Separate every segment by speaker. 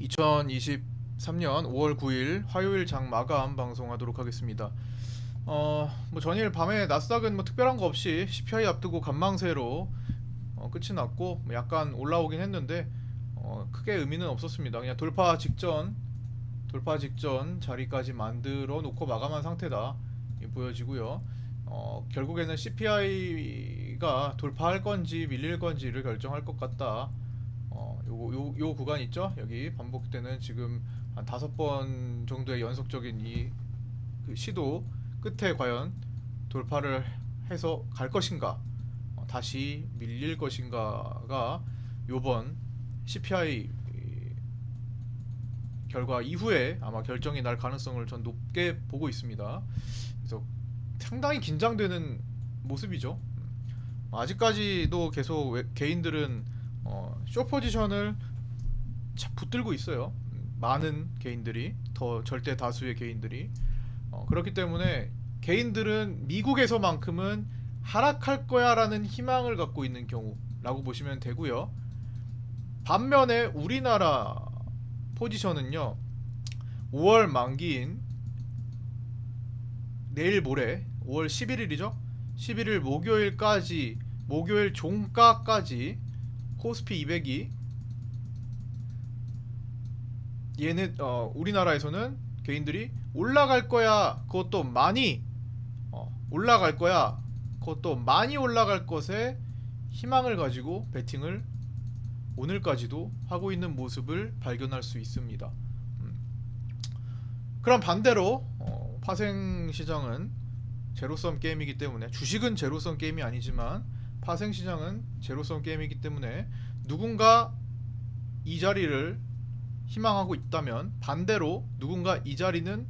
Speaker 1: 2023년 5월 9일 화요일 장 마감 방송하도록 하겠습니다. 뭐 전일 밤에 나스닥은 뭐 특별한 거 없이 CPI 앞두고 간망세로 끝이 났고 뭐 약간 올라오긴 했는데 크게 의미는 없었습니다. 그냥 돌파 직전 자리까지 만들어 놓고 마감한 상태다 보여지고요. 결국에는 CPI가 돌파할 건지 밀릴 건지를 결정할 것 같다. 요 구간 있죠? 여기 반복되는 지금 한 5번 정도의 연속적인 그 시도 끝에 과연 돌파를 해서 갈 것인가, 다시 밀릴 것인가가 요번 CPI 결과 이후에 아마 결정이 날 가능성을 전 높게 보고 있습니다. 그래서 상당히 긴장되는 모습이죠. 아직까지도 계속 개인들은 쇼 포지션을 붙들고 있어요. 많은 개인들이, 더 절대 다수의 개인들이. 그렇기 때문에 개인들은 미국에서만큼은 하락할 거야라는 희망을 갖고 있는 경우라고 보시면 되고요. 반면에 우리나라 포지션은요, 5월 만기인 내일 모레 5월 11일이죠. 11일 목요일까지, 목요일 종가까지 코스피 200이 얘는 우리나라에서는 개인들이 올라갈 거야, 그것도 많이 올라갈 거야, 그것도 많이 올라갈 것에 희망을 가지고 베팅을 오늘까지도 하고 있는 모습을 발견할 수 있습니다. 그럼 반대로 파생 시장은 제로섬 게임이기 때문에, 주식은 제로섬 게임이 아니지만 파생 시장은 제로섬 게임이기 때문에 누군가 이 자리를 희망하고 있다면 반대로 누군가 이 자리는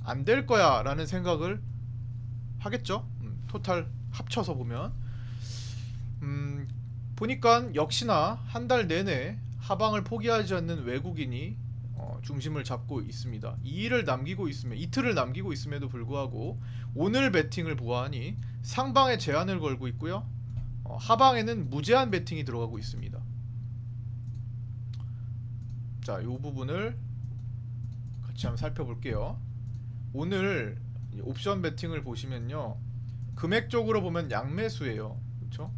Speaker 1: 안 될 거야 라는 생각을 하겠죠. 토탈 합쳐서 보면 보니까 역시나 한 달 내내 하방을 포기하지 않는 외국인이 중심을 잡고 있습니다. 이틀을 남기고 있음에도 불구하고 오늘 베팅을 보아하니 상방에 제한을 걸고 있고요. 하방에는 무제한 베팅이 들어가고 있습니다. 자, 이 부분을 같이 한번 살펴볼게요. 오늘 옵션 베팅을 보시면요, 금액적으로 보면 양매수예요. 그렇죠?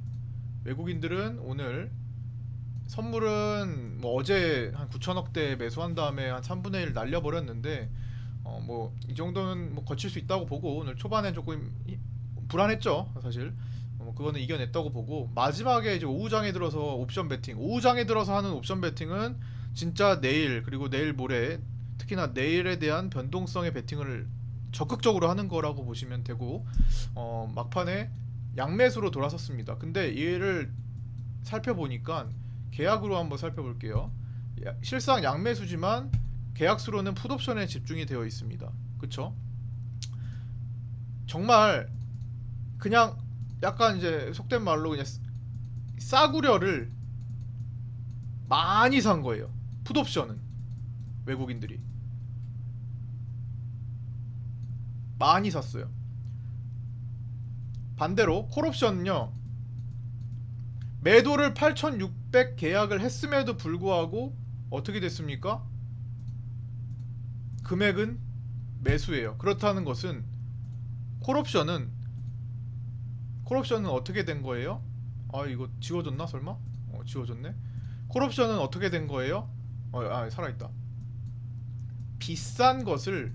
Speaker 1: 외국인들은 오늘 선물은 뭐 어제 한 9천억대 매수한 다음에 한 3분의 1 날려버렸는데 뭐 이 정도는 뭐 거칠 수 있다고 보고, 오늘 초반에 조금 불안했죠 사실. 그거는 이겨냈다고 보고, 마지막에 이제 오후장에 들어서 오후장에 들어서 하는 옵션 베팅은 진짜 내일, 그리고 내일 모레, 특히나 내일에 대한 변동성의 베팅을 적극적으로 하는 거라고 보시면 되고, 막판에 양매수로 돌아섰습니다. 근데 얘를 살펴보니까 계약으로 한번 살펴볼게요. 실상 양매수지만 계약수로는 풋옵션에 집중이 되어 있습니다. 그쵸? 정말 그냥 약간 이제 속된 말로 그냥 싸구려를 많이 산 거예요. 풋옵션은 외국인들이 많이 샀어요. 반대로 콜옵션은요, 매도를 8,600 계약을 했음에도 불구하고 어떻게 됐습니까? 금액은 매수예요. 그렇다는 것은 콜옵션은 어떻게 된 거예요? 아, 이거 지워졌나 설마? 지워졌네. 콜옵션은 어떻게 된 거예요? 살아있다. 비싼 것을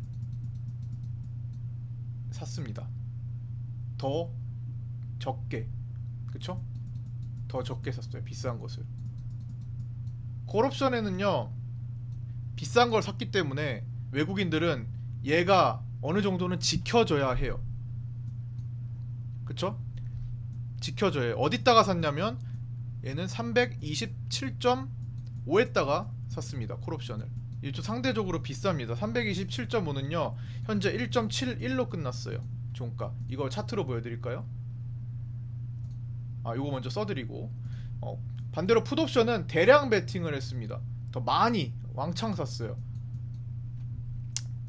Speaker 1: 샀습니다. 더 적게. 그쵸? 더 적게 샀어요. 비싼 것을. 콜옵션에는요, 비싼 걸 샀기 때문에 외국인들은 얘가 어느 정도는 지켜줘야 해요. 그쵸? 지켜줘야 해요. 어디다가 샀냐면 얘는 327.5에다가 샀습니다. 콜옵션을. 이게 좀 상대적으로 비쌉니다. 327.5는요 현재 1.71로 끝났어요. 종가. 이거 차트로 보여드릴까요? 이거 먼저 써드리고, 반대로 풋옵션은 대량 베팅을 했습니다. 더 많이 왕창 샀어요.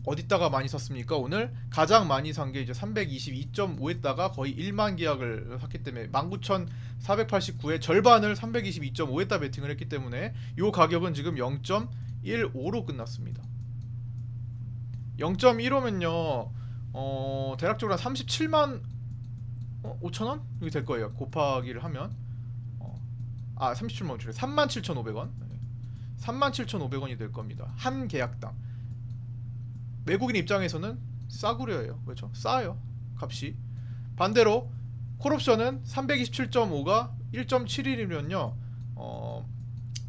Speaker 1: 어디다가 많이 샀습니까? 오늘 가장 많이 산 게 이제 322.5에다가 거의 1만 계약을 샀기 때문에 19,489의 절반을 322.5에다 베팅을 했기 때문에 이 가격은 지금 0.15로 끝났습니다. 0.15면요 대략적으로 한 37만 5천원? 이게 될 거예요. 곱하기를 하면 37만 5천원 37,500원 37,500원이 될 겁니다. 한 계약당. 외국인 입장에서는 싸구려예요. 그렇죠? 싸요 값이. 반대로 콜옵션은 327.5가 1.71이면요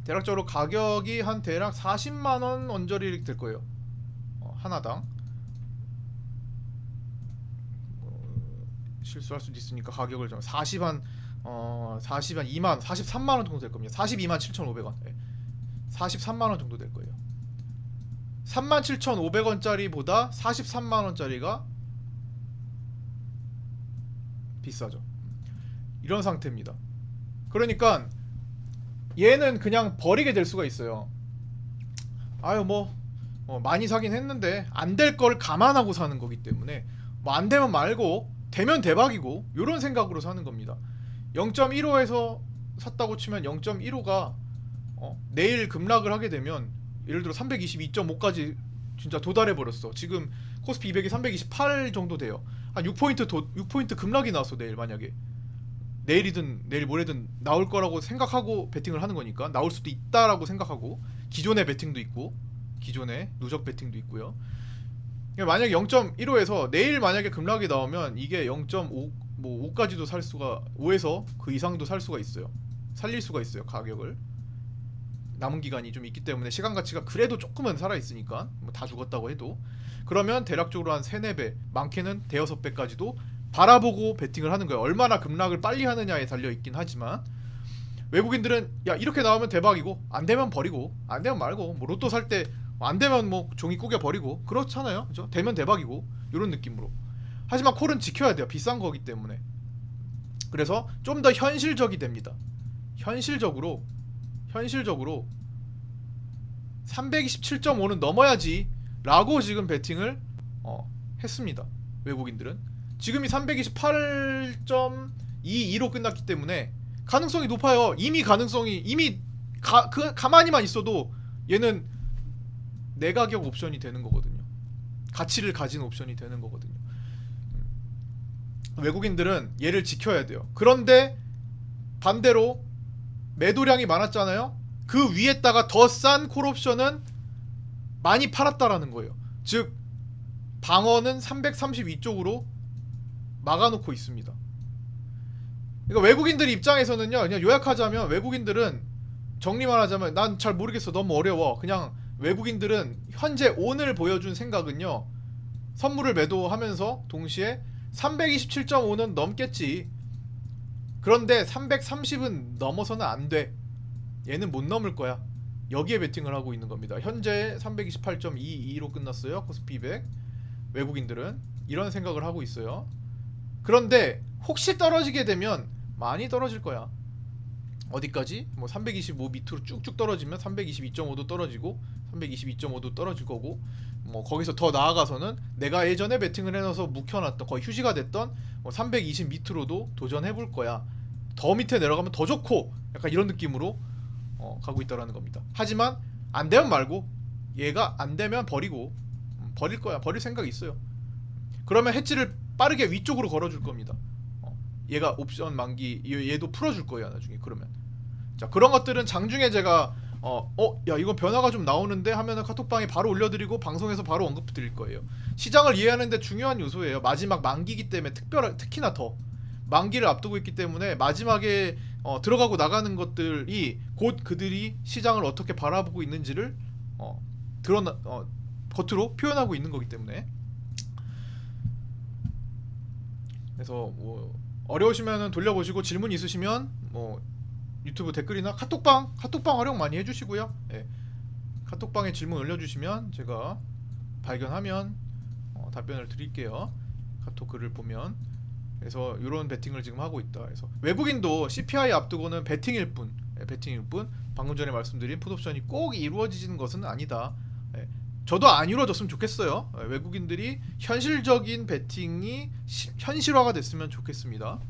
Speaker 1: 대략적으로 가격이 한 대략 40만원 언저리 될 거예요. 하나당. 실수할 수도 있으니까 가격을 좀 40한 2만 43만원 정도 될 겁니다. 42만 7,500원 43만원 정도 될 거예요. 37,500원짜리보다 43만원짜리가 비싸죠. 이런 상태입니다. 그러니까 얘는 그냥 버리게 될 수가 있어요. 아유 많이 사긴 했는데 안 될 걸 감안하고 사는 거기 때문에 뭐 안 되면 말고 되면 대박이고 요런 생각으로 사는 겁니다. 0.15에서 샀다고 치면 0.15가 내일 급락을 하게 되면 예를 들어 322.5까지 진짜 도달해 버렸어. 지금 코스피 200이 328 정도 돼요. 한 6포인트 급락이 나왔어. 내일 만약에 내일이든 내일 모레든 나올 거라고 생각하고 베팅을 하는 거니까 나올 수도 있다라고 생각하고 기존의 베팅도 있고 기존의 누적 베팅도 있고요. 만약에 0.15에서 내일 만약에 급락이 나오면 이게 0.5 5까지도 살 수가 5에서 그 이상도 살 수가 있어요. 살릴 수가 있어요. 가격을 남은 기간이 좀 있기 때문에 시간 가치가 그래도 조금은 살아있으니까 다 죽었다고 해도 그러면 대략적으로 한 3, 4배 많게는 대여섯 배까지도 바라보고 베팅을 하는 거예요. 얼마나 급락을 빨리 하느냐에 달려있긴 하지만 외국인들은 야 이렇게 나오면 대박이고 안되면 버리고 안되면 말고 뭐 로또 살 때 안되면 뭐 종이 꾸겨 버리고 그렇잖아요. 그죠? 되면 대박이고 이런 느낌으로. 하지만 콜은 지켜야 돼요. 비싼 거기 때문에. 그래서 좀 더 현실적이 됩니다. 현실적으로 327.5는 넘어야지 라고 지금 베팅을 했습니다. 외국인들은 지금이 328.22로 끝났기 때문에 가능성이 높아요. 이미 가만히만 있어도 얘는 내가격 옵션이 되는 거거든요. 가치를 가진 옵션이 되는 거거든요. 외국인들은 얘를 지켜야 돼요. 그런데 반대로 매도량이 많았잖아요. 그 위에다가 더 싼 콜옵션은 많이 팔았다라는 거예요. 즉 방어는 332쪽으로 막아놓고 있습니다. 그러니까 외국인들 입장에서는요, 그냥 요약하자면 외국인들은 정리만 하자면 난 잘 모르겠어, 너무 어려워. 그냥 외국인들은 현재 오늘 보여준 생각은요, 선물을 매도하면서 동시에 327.5는 넘겠지. 그런데 330은 넘어서는 안 돼. 얘는 못 넘을 거야. 여기에 베팅을 하고 있는 겁니다. 현재 328.22로 끝났어요. 코스피 200. 외국인들은 이런 생각을 하고 있어요. 그런데 혹시 떨어지게 되면 많이 떨어질 거야. 어디까지? 뭐 325 밑으로 쭉쭉 떨어지면 322.5도 떨어지고 322.5도 떨어질 거고, 뭐 거기서 더 나아가서는 내가 예전에 베팅을 해놔서 묵혀놨던 거의 휴지가 됐던 뭐 320 밑으로도 도전해볼 거야. 더 밑에 내려가면 더 좋고 약간 이런 느낌으로 가고 있다라는 겁니다. 하지만 안 되면 말고 얘가 안 되면 버리고 버릴 거야. 버릴 생각이 있어요. 그러면 해지를 빠르게 위쪽으로 걸어줄 겁니다. 얘가 옵션 만기 얘도 풀어줄 거예요 나중에. 그러면 자 그런 것들은 장중에 제가 야 이거 변화가 좀 나오는데 하면은 카톡방에 바로 올려드리고 방송에서 바로 언급드릴 거예요. 시장을 이해하는데 중요한 요소예요. 마지막 만기이기 때문에 특히나 더 만기를 앞두고 있기 때문에 마지막에 들어가고 나가는 것들이 곧 그들이 시장을 어떻게 바라보고 있는지를 겉으로 표현하고 있는 거기 때문에. 그래서 뭐 어려우시면은 돌려보시고 질문 있으시면 뭐 유튜브 댓글이나 카톡방 활용 많이 해주시고요. 예. 카톡방에 질문 올려주시면 제가 발견하면 답변을 드릴게요. 카톡 글을 보면. 그래서 이런 베팅을 지금 하고 있다. 그래서 외국인도 CPI 앞두고는 베팅일 뿐, 방금 전에 말씀드린 풋옵션이 꼭 이루어지는 것은 아니다. 예. 저도 안 이루어졌으면 좋겠어요. 예. 외국인들이 현실적인 베팅이 현실화가 됐으면 좋겠습니다.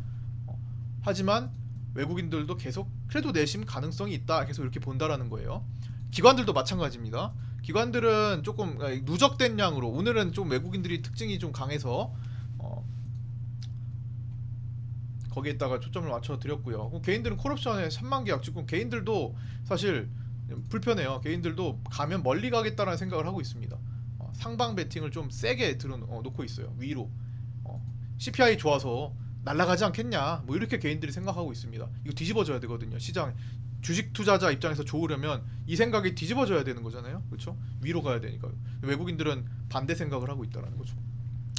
Speaker 1: 하지만 외국인들도 계속 그래도 내심 가능성이 있다, 계속 이렇게 본다라는 거예요. 기관들도 마찬가지입니다. 기관들은 조금 누적된 양으로, 오늘은 좀 외국인들이 특징이 좀 강해서 거기에다가 초점을 맞춰 드렸고요. 개인들은 콜옵션에 3만 계약, 지금 개인들도 사실 불편해요. 개인들도 가면 멀리 가겠다라는 생각을 하고 있습니다. 상방 배팅을 좀 세게 놓고 있어요. 위로. CPI 좋아서 날아가지 않겠냐, 뭐 이렇게 개인들이 생각하고 있습니다. 이거 뒤집어져야 되거든요. 시장 주식 투자자 입장에서 좋으려면 이 생각이 뒤집어져야 되는 거잖아요. 그렇죠? 위로 가야 되니까요. 외국인들은 반대 생각을 하고 있다는 거죠.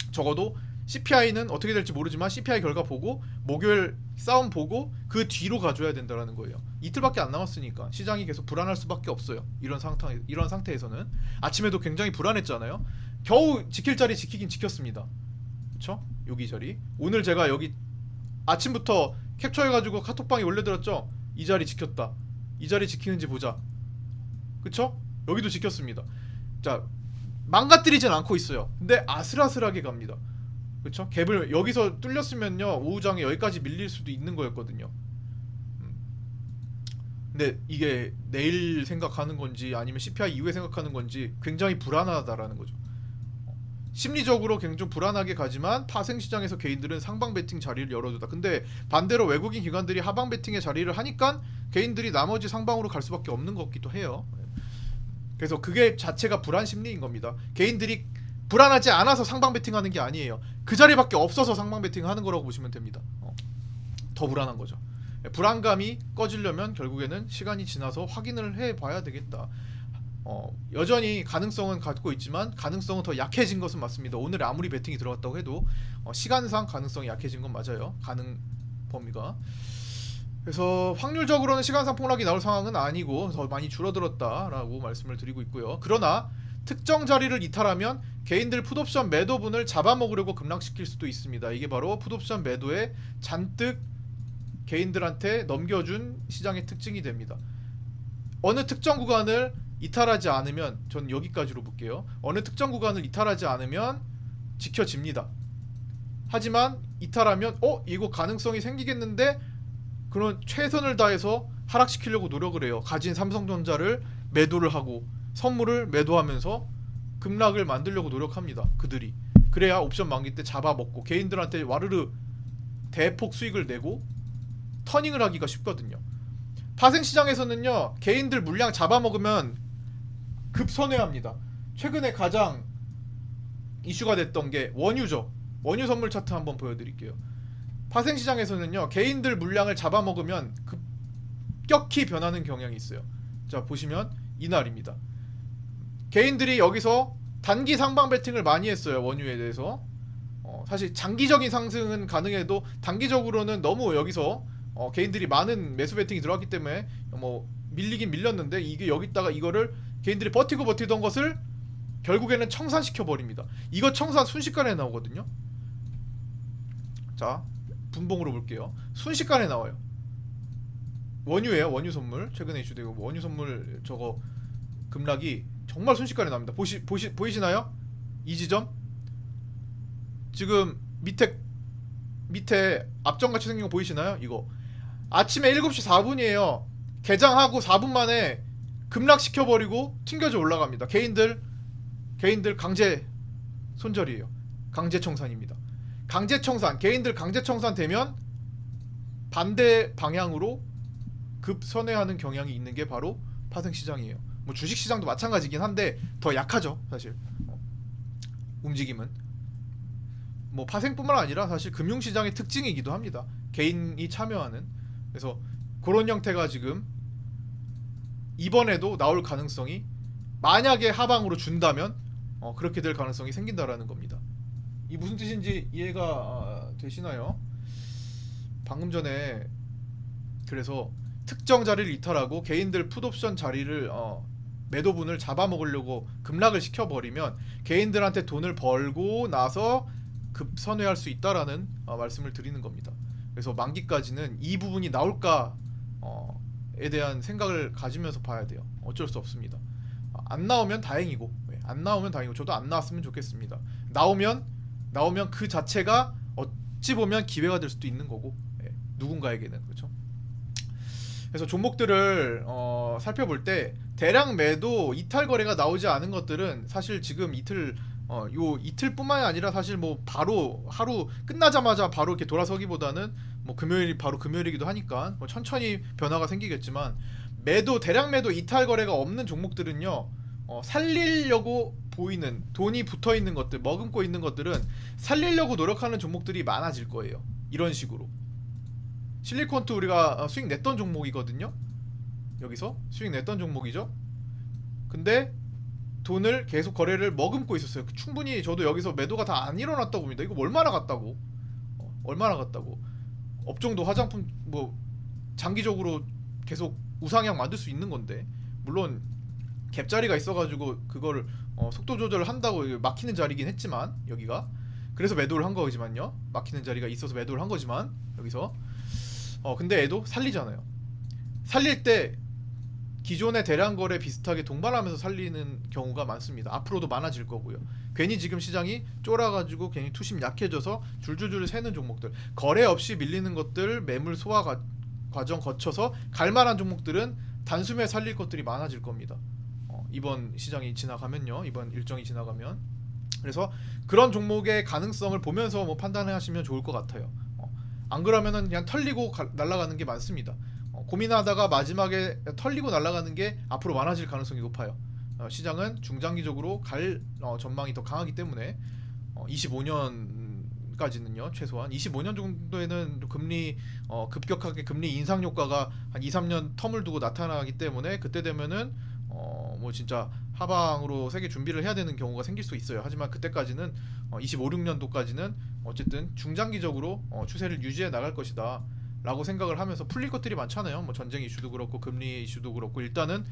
Speaker 1: 적어도 CPI는 어떻게 될지 모르지만 CPI 결과 보고 목요일 싸움 보고 그 뒤로 가줘야 된다는 거예요. 이틀밖에 안 남았으니까 시장이 계속 불안할 수밖에 없어요. 이런 상태에서는 아침에도 굉장히 불안했잖아요. 겨우 지킬 자리 지키긴 지켰습니다. 그쵸? 여기 자리. 오늘 제가 여기 아침부터 캡처해가지고 카톡방에 올려드렸죠. 이 자리 지켰다. 이 자리 지키는지 보자. 그쵸? 여기도 지켰습니다. 자, 망가뜨리진 않고 있어요. 근데 아슬아슬하게 갑니다. 그쵸? 갭을 여기서 뚫렸으면요, 오후장에 여기까지 밀릴 수도 있는 거였거든요. 근데 이게 내일 생각하는 건지 아니면 CPI 이후에 생각하는 건지 굉장히 불안하다라는 거죠. 심리적으로 굉장히 좀 불안하게 가지만 파생시장에서 개인들은 상방 배팅 자리를 열어줬다. 근데 반대로 외국인 기관들이 하방 배팅의 자리를 하니까 개인들이 나머지 상방으로 갈 수밖에 없는 것 같기도 해요. 그래서 그게 자체가 불안 심리인 겁니다. 개인들이 불안하지 않아서 상방 배팅하는 게 아니에요. 그 자리밖에 없어서 상방 배팅하는 거라고 보시면 됩니다. 더 불안한 거죠. 불안감이 꺼지려면 결국에는 시간이 지나서 확인을 해봐야 되겠다. 여전히 가능성은 갖고 있지만 가능성은 더 약해진 것은 맞습니다. 오늘 아무리 배팅이 들어갔다고 해도 시간상 가능성이 약해진 건 맞아요. 가능 범위가. 그래서 확률적으로는 시간상 폭락이 나올 상황은 아니고 더 많이 줄어들었다라고 말씀을 드리고 있고요. 그러나 특정 자리를 이탈하면 개인들 풋옵션 매도분을 잡아먹으려고 급락시킬 수도 있습니다. 이게 바로 풋옵션 매도에 잔뜩 개인들한테 넘겨준 시장의 특징이 됩니다. 어느 특정 구간을 이탈하지 않으면, 전 여기까지로 볼게요. 어느 특정 구간을 이탈하지 않으면 지켜집니다. 하지만 이탈하면 이거 가능성이 생기겠는데, 그런 최선을 다해서 하락시키려고 노력을 해요. 가진 삼성전자를 매도를 하고 선물을 매도하면서 급락을 만들려고 노력합니다. 그들이. 그래야 옵션 만기 때 잡아먹고 개인들한테 와르르 대폭 수익을 내고 터닝을 하기가 쉽거든요. 파생시장에서는요, 개인들 물량 잡아먹으면 급선회합니다. 최근에 가장 이슈가 됐던 게 원유죠. 원유 선물 차트 한번 보여드릴게요. 파생시장에서는요, 개인들 물량을 잡아먹으면 급격히 변하는 경향이 있어요. 자, 보시면 이날입니다. 개인들이 여기서 단기 상방 배팅을 많이 했어요. 원유에 대해서. 사실 장기적인 상승은 가능해도 단기적으로는 너무 여기서 개인들이 많은 매수 배팅이 들어왔기 때문에 뭐 밀리긴 밀렸는데, 이게 여기다가 이거를 개인들이 버티던 것을 결국에는 청산시켜 버립니다. 이거 청산 순식간에 나오거든요. 자, 분봉으로 볼게요. 순식간에 나와요. 원유예요. 원유 선물. 최근에 이슈되고 원유 선물 저거 급락이 정말 순식간에 나옵니다. 보이시나요? 이 지점 지금 밑에 앞점같이 생긴 거 보이시나요? 이거 아침에 7시 4분이에요 개장하고 4분 만에 급락시켜버리고 튕겨져 올라갑니다. 개인들 강제 손절이에요. 강제 청산입니다. 강제 청산, 개인들 강제 청산 되면 반대 방향으로 급선회하는 경향이 있는 게 바로 파생시장이에요. 뭐 주식시장도 마찬가지긴 한데 더 약하죠, 사실. 움직임은 뭐 파생뿐만 아니라 사실 금융시장의 특징이기도 합니다. 개인이 참여하는. 그래서 그런 형태가 지금 이번에도 나올 가능성이, 만약에 하방으로 준다면 그렇게 될 가능성이 생긴다라는 겁니다. 이 무슨 뜻인지 이해가 되시나요? 방금 전에 그래서 특정 자리를 이탈하고 개인들 풋옵션 자리를 매도분을 잡아먹으려고 급락을 시켜버리면 개인들한테 돈을 벌고 나서 급선회할 수 있다라는 말씀을 드리는 겁니다. 그래서 만기까지는 이 부분이 나올까에 대한 생각을 가지면서 봐야 돼요. 어쩔 수 없습니다. 안 나오면 다행이고, 안 나오면 다행이고, 저도 안 나왔으면 좋겠습니다. 나오면 그 자체가 어찌 보면 기회가 될 수도 있는 거고, 누군가에게는. 그렇죠? 그래서 종목들을 살펴볼 때 대량 매도 이탈 거래가 나오지 않은 것들은 사실 지금 요 이틀뿐만이 아니라 사실 뭐 바로 하루 끝나자마자 바로 이렇게 돌아서기보다는 뭐 금요일이 바로 금요일이기도 하니까 뭐 천천히 변화가 생기겠지만 대량 매도 이탈 거래가 없는 종목들은요, 살리려고 보이는 돈이 붙어 있는 것들, 머금고 있는 것들은 살리려고 노력하는 종목들이 많아질 거예요. 이런 식으로. 실리콘도 우리가 수익 냈던 종목이거든요. 여기서 수익 냈던 종목이죠. 근데 돈을 계속 거래를 머금고 있었어요. 충분히 저도 여기서 매도가 다 안 일어났다고 봅니다. 이거 얼마나 갔다고? 얼마나 갔다고? 업종도 화장품 뭐 장기적으로 계속 우상향 만들 수 있는 건데, 물론 갭자리가 있어가지고 그거를 속도 조절을 한다고 막히는 자리긴 했지만 여기가 그래서 매도를 한 거지만요. 막히는 자리가 있어서 매도를 한 거지만 여기서 근데 애도 살리잖아요. 살릴 때 기존의 대량 거래 비슷하게 동반하면서 살리는 경우가 많습니다. 앞으로도 많아질 거고요. 괜히 지금 시장이 쫄아가지고 괜히 투심 약해져서 줄줄줄 새는 종목들, 거래 없이 밀리는 것들, 매물 소화 과정 거쳐서 갈만한 종목들은 단숨에 살릴 것들이 많아질 겁니다. 이번 시장이 지나가면요, 이번 일정이 지나가면. 그래서 그런 종목의 가능성을 보면서 뭐 판단하시면 좋을 것 같아요. 안 그러면은 그냥 털리고 날아가는 게 많습니다. 고민하다가 마지막에 털리고 날아가는 게 앞으로 많아질 가능성이 높아요. 시장은 중장기적으로 갈 전망이 더 강하기 때문에 25년까지는요, 최소한 25년 정도에는 금리 급격하게 금리 인상 효과가 한 2, 3년 텀을 두고 나타나기 때문에 그때 되면은 뭐 진짜 하방으로 세게 준비를 해야 되는 경우가 생길 수 있어요. 하지만 그때까지는 25, 6년도까지는 어쨌든 중장기적으로 추세를 유지해 나갈 것이다 라고 생각을 하면서, 풀릴 것들이 많잖아요. 뭐 전쟁 이슈도 그렇고 금리 이슈도 그렇고, 일단은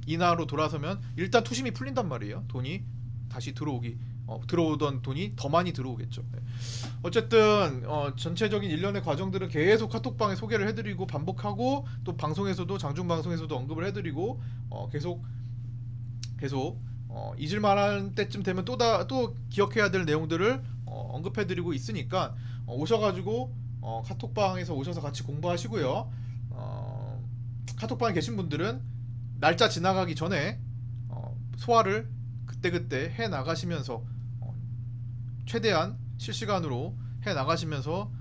Speaker 1: 인하로 돌아서면 일단 투심이 풀린단 말이에요. 돈이 다시 들어오던 돈이 더 많이 들어오겠죠. 네. 어쨌든 전체적인 일련의 과정들은 계속 카톡방에 소개를 해드리고 반복하고, 또 방송에서도 장중 방송에서도 언급을 해드리고, 계속 잊을만한 때쯤 되면 또 기억해야 될 내용들을 언급해드리고 있으니까 오셔가지고 카톡방에서 오셔서 같이 공부하시고요. 카톡방에 계신 분들은 날짜 지나가기 전에 소화를 그때그때 해 나가시면서 최대한 실시간으로 해 나가시면서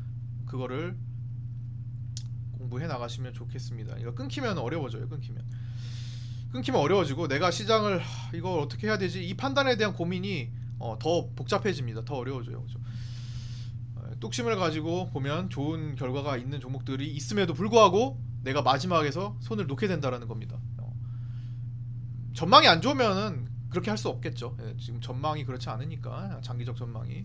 Speaker 1: 그거를 공부해 나가시면 좋겠습니다. 이거 끊기면 어려워져요. 끊기면 어려워지고, 내가 시장을 이걸 어떻게 해야 되지, 이 판단에 대한 고민이 더 복잡해집니다. 더 어려워져요. 그죠? 뚝심을 가지고 보면 좋은 결과가 있는 종목들이 있음에도 불구하고 내가 마지막에서 손을 놓게 된다라는 겁니다. 전망이 안 좋으면은 그렇게 할 수 없겠죠. 지금 전망이 그렇지 않으니까, 장기적 전망이.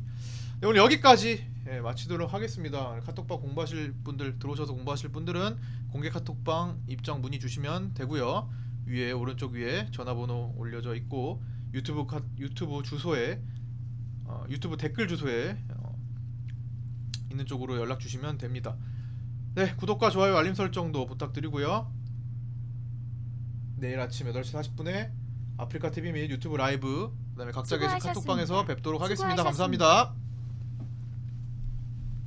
Speaker 1: 네, 오늘 여기까지 마치도록 하겠습니다. 카톡방 공부하실 분들, 들어오셔서 공부하실 분들은 공개 카톡방 입장 문의 주시면 되고요. 위에 오른쪽 위에 전화번호 올려져 있고, 유튜브 주소에 유튜브 댓글 주소에 있는 쪽으로 연락 주시면 됩니다. 네, 구독과 좋아요, 알림 설정도 부탁드리고요. 내일 아침 8시 40분에 아프리카 TV 및 유튜브 라이브, 그다음에 각자 계신 카톡방에서 뵙도록 하겠습니다. 감사합니다.